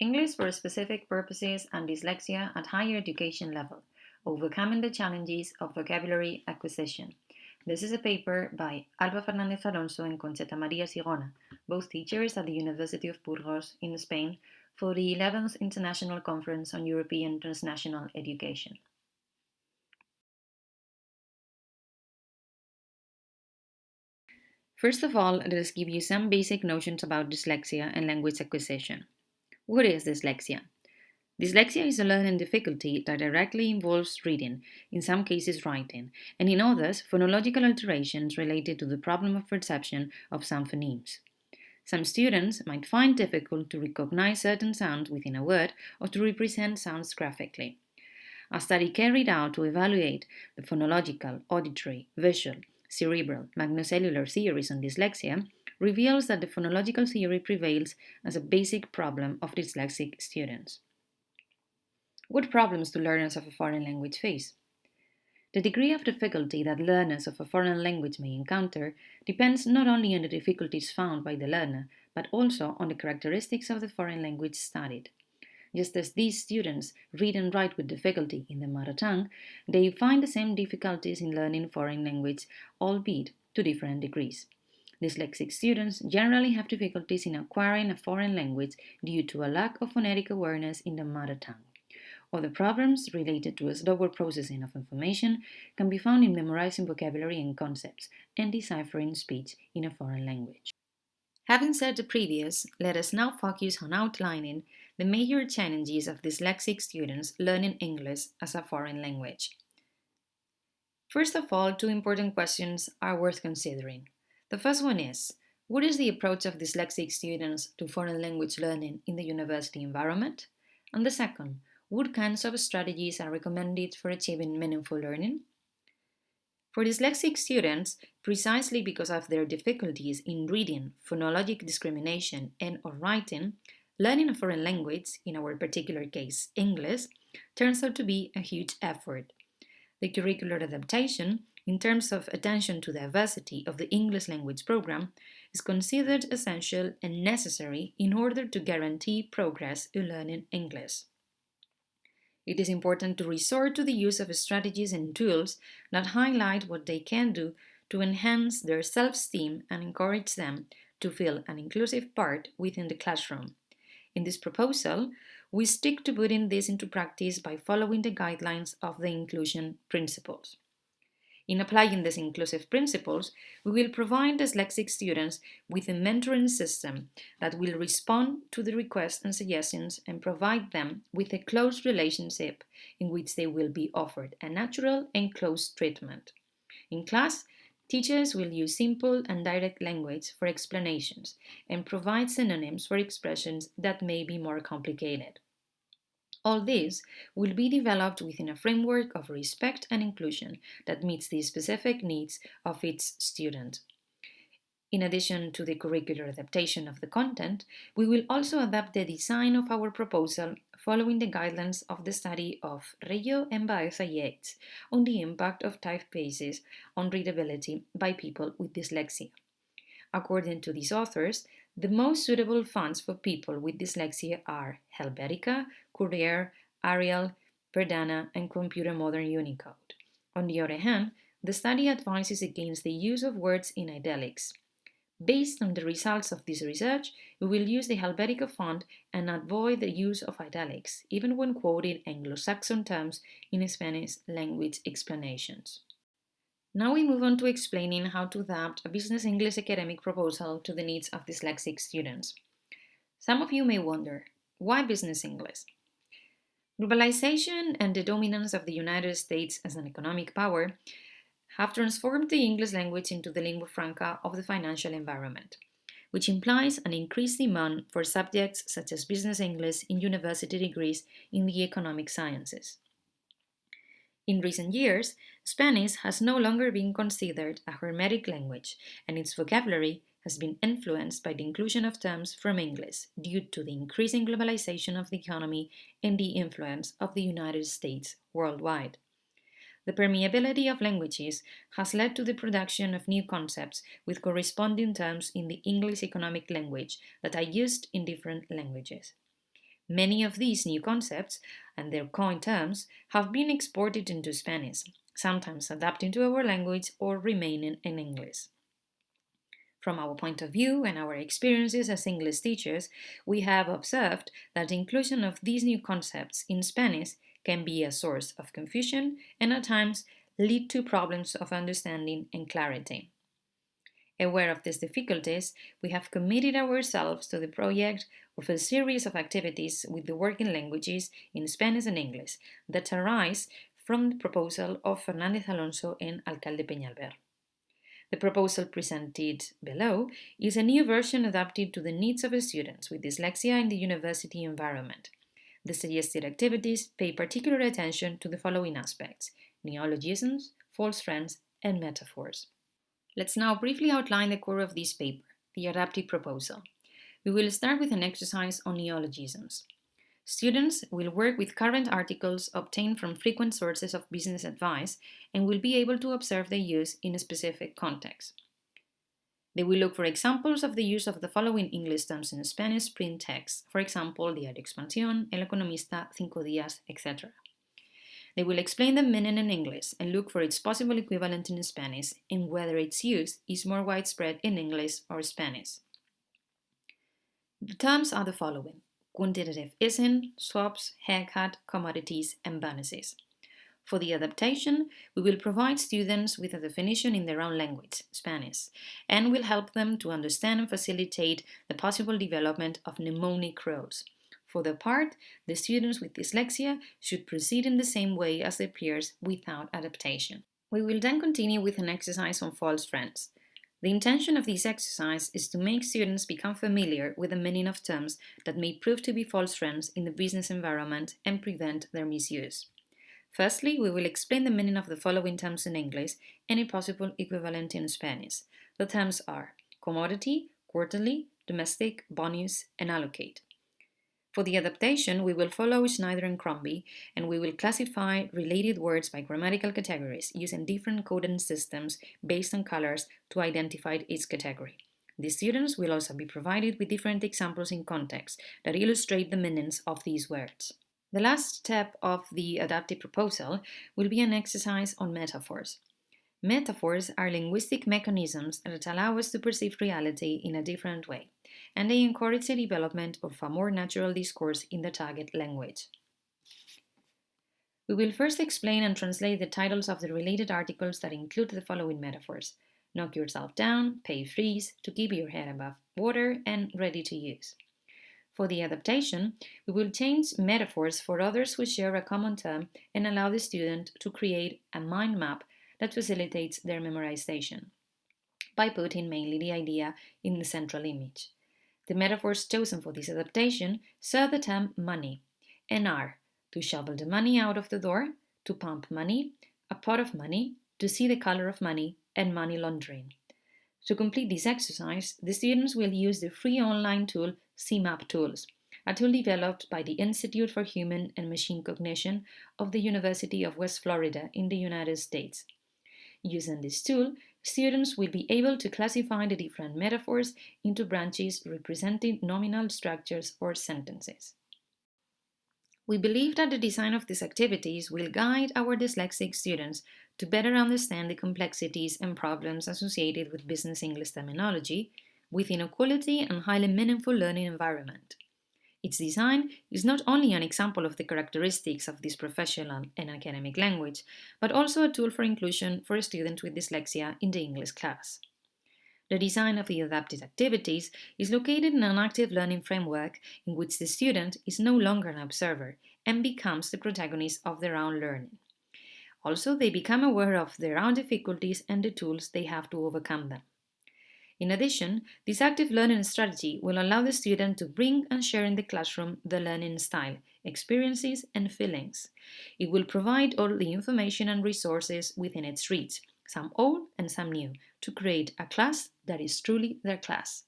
English for specific purposes and dyslexia at higher education level, overcoming the challenges of vocabulary acquisition. This is a paper by Alba Fernández Alonso and Concheta María Sigona, both teachers at the University of Burgos in Spain, for the 11th International Conference on European Transnational Education. First of all, let us give you some basic notions about dyslexia and language acquisition. What is dyslexia? Dyslexia is a learning difficulty that directly involves reading, in some cases writing, and in others, phonological alterations related to the problem of perception of some phonemes. Some students might find difficult to recognize certain sounds within a word or to represent sounds graphically. A study carried out to evaluate the phonological, auditory, visual, cerebral, magnocellular theories on dyslexia reveals that the phonological theory prevails as a basic problem of dyslexic students. What problems do learners of a foreign language face? The degree of difficulty that learners of a foreign language may encounter depends not only on the difficulties found by the learner, but also on the characteristics of the foreign language studied. Just as these students read and write with difficulty in their mother tongue, they find the same difficulties in learning foreign language, albeit to different degrees. Dyslexic students generally have difficulties in acquiring a foreign language due to a lack of phonetic awareness in their mother tongue. Other problems related to a slower processing of information can be found in memorizing vocabulary and concepts and deciphering speech in a foreign language. Having said the previous, let us now focus on outlining the major challenges of dyslexic students learning English as a foreign language. First of all, two important questions are worth considering. The first one is, what is the approach of dyslexic students to foreign language learning in the university environment? And the second, what kinds of strategies are recommended for achieving meaningful learning? For dyslexic students, precisely because of their difficulties in reading, phonologic discrimination, and/or writing, learning a foreign language, in our particular case English, turns out to be a huge effort. The curricular adaptation, in terms of attention to diversity of the English language program, is considered essential and necessary in order to guarantee progress in learning English. It is important to resort to the use of strategies and tools that highlight what they can do to enhance their self-esteem and encourage them to feel an inclusive part within the classroom. In this proposal, we stick to putting this into practice by following the guidelines of the inclusion principles. In applying these inclusive principles, we will provide dyslexic students with a mentoring system that will respond to the requests and suggestions and provide them with a close relationship in which they will be offered a natural and close treatment. In class, teachers will use simple and direct language for explanations and provide synonyms for expressions that may be more complicated. All this will be developed within a framework of respect and inclusion that meets the specific needs of each student. In addition to the curricular adaptation of the content, we will also adapt the design of our proposal following the guidelines of the study of Reyo and Baeza Yates on the impact of typefaces on readability by people with dyslexia. According to these authors, the most suitable fonts for people with dyslexia are Helvetica, Courier, Arial, Verdana, and Computer Modern Unicode. On the other hand, the study advises against the use of words in italics. Based on the results of this research, we will use the Helvetica font and avoid the use of italics, even when quoting Anglo-Saxon terms in Spanish language explanations. Now we move on to explaining how to adapt a business English academic proposal to the needs of dyslexic students. Some of you may wonder, why business English? Globalization and the dominance of the United States as an economic power have transformed the English language into the lingua franca of the financial environment, which implies an increased demand for subjects such as business English in university degrees in the economic sciences. In recent years, Spanish has no longer been considered a hermetic language, and its vocabulary has been influenced by the inclusion of terms from English due to the increasing globalization of the economy and the influence of the United States worldwide. The permeability of languages has led to the production of new concepts with corresponding terms in the English economic language that are used in different languages. Many of these new concepts and their coined terms have been exported into Spanish, sometimes adapting to our language or remaining in English. From our point of view and our experiences as English teachers, we have observed that the inclusion of these new concepts in Spanish can be a source of confusion and at times lead to problems of understanding and clarity. Aware of these difficulties, we have committed ourselves to the project of a series of activities with the working languages in Spanish and English that arise from the proposal of Fernández Alonso and Alcalde Peñalver. The proposal presented below is a new version adapted to the needs of students with dyslexia in the university environment. The suggested activities pay particular attention to the following aspects: neologisms, false friends, and metaphors. Let's now briefly outline the core of this paper, the adaptive proposal. We will start with an exercise on neologisms. Students will work with current articles obtained from frequent sources of business advice and will be able to observe their use in a specific context. They will look for examples of the use of the following English terms in Spanish print text, for example, Diario Expansión, El Economista, Cinco Días, etc. They will explain the meaning in English and look for its possible equivalent in Spanish and whether its use is more widespread in English or Spanish. The terms are the following: quantitative easing, swaps, haircut, commodities, and bonuses. For the adaptation, we will provide students with a definition in their own language, Spanish, and will help them to understand and facilitate the possible development of mnemonic rows. For their part, the students with dyslexia should proceed in the same way as their peers without adaptation. We will then continue with an exercise on false friends. The intention of this exercise is to make students become familiar with the meaning of terms that may prove to be false friends in the business environment and prevent their misuse. Firstly, we will explain the meaning of the following terms in English and a possible equivalent in Spanish. The terms are commodity, quarterly, domestic, bonus, and allocate. For the adaptation, we will follow Schneider and Crombie, and we will classify related words by grammatical categories using different coding systems based on colors to identify each category. The students will also be provided with different examples in context that illustrate the meanings of these words. The last step of the adaptive proposal will be an exercise on metaphors. Metaphors are linguistic mechanisms that allow us to perceive reality in a different way, and they encourage the development of a more natural discourse in the target language. We will first explain and translate the titles of the related articles that include the following metaphors: knock yourself down, pay freeze, to keep your head above water, and ready to use. For the adaptation, we will change metaphors for others who share a common term and allow the student to create a mind map that facilitates their memorization by putting mainly the idea in the central image. The metaphors chosen for this adaptation serve the term money and are to shovel the money out of the door, to pump money, a pot of money, to see the color of money, and money laundering. To complete this exercise, the students will use the free online tool CMAP Tools, a tool developed by the Institute for Human and Machine Cognition of the University of West Florida in the United States. Using this tool, students will be able to classify the different metaphors into branches representing nominal structures or sentences. We believe that the design of these activities will guide our dyslexic students to better understand the complexities and problems associated with business English terminology within a quality and highly meaningful learning environment. Its design is not only an example of the characteristics of this professional and academic language, but also a tool for inclusion for students with dyslexia in the English class. The design of the adapted activities is located in an active learning framework in which the student is no longer an observer and becomes the protagonist of their own learning. Also, they become aware of their own difficulties and the tools they have to overcome them. In addition, this active learning strategy will allow the student to bring and share in the classroom the learning style, experiences, and feelings. It will provide all the information and resources within its reach, some old and some new, to create a class that is truly their class.